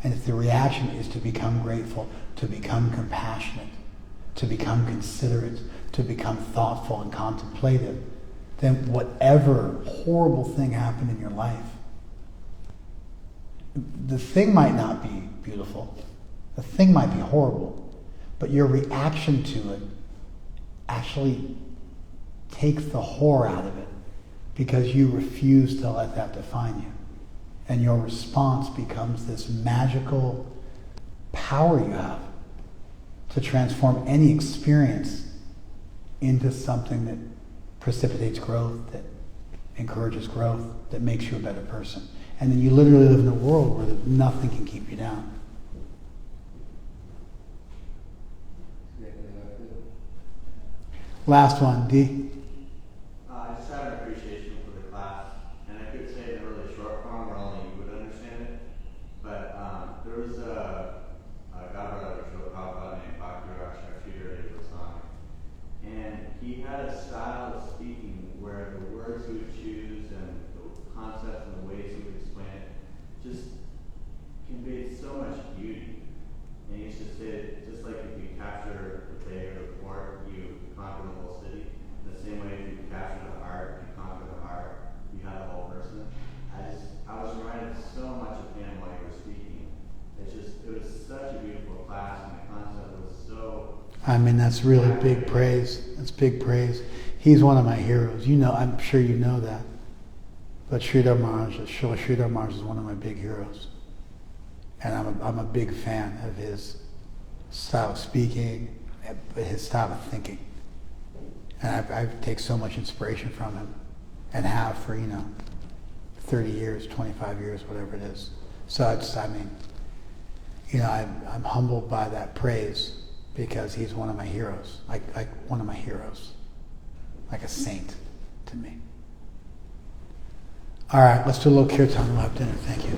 And if the reaction is to become grateful, to become compassionate, to become considerate, to become thoughtful and contemplative, then whatever horrible thing happened in your life, the thing might not be beautiful, the thing might be horrible, but your reaction to it actually takes the horror out of it because you refuse to let that define you. And your response becomes this magical power you have to transform any experience into something that precipitates growth, that encourages growth, that makes you a better person. And then you literally live in a world where nothing can keep you down. Last one, D. I just had an appreciation for the class, and I could say in a really short form where only you would understand it. But there was a guy by the show Prabhupada named Bhakti, and he had a style of speaking where the words he would choose and the concepts and the ways he would explain it just conveyed so much beauty. And he used to say, just like if you capture the bay or the port, you conquer the whole city. In the same way, if you capture the heart, you conquer the heart, you have the whole person. I was reminded so much of him while you were speaking. It was such a beautiful class, and the concept was so... I mean, that's really big praise. That's big praise. He's one of my heroes. You know, I'm sure you know that. But Sridhar Maharaj is one of my big heroes. And I'm a big fan of his style of speaking, his style of thinking. And I take so much inspiration from him, and have for, 30 years, 25 years, whatever it is. So I'm humbled by that praise because he's one of my heroes, like one of my heroes, like a saint to me. All right, let's do a little kirtan. We'll have dinner. Thank you.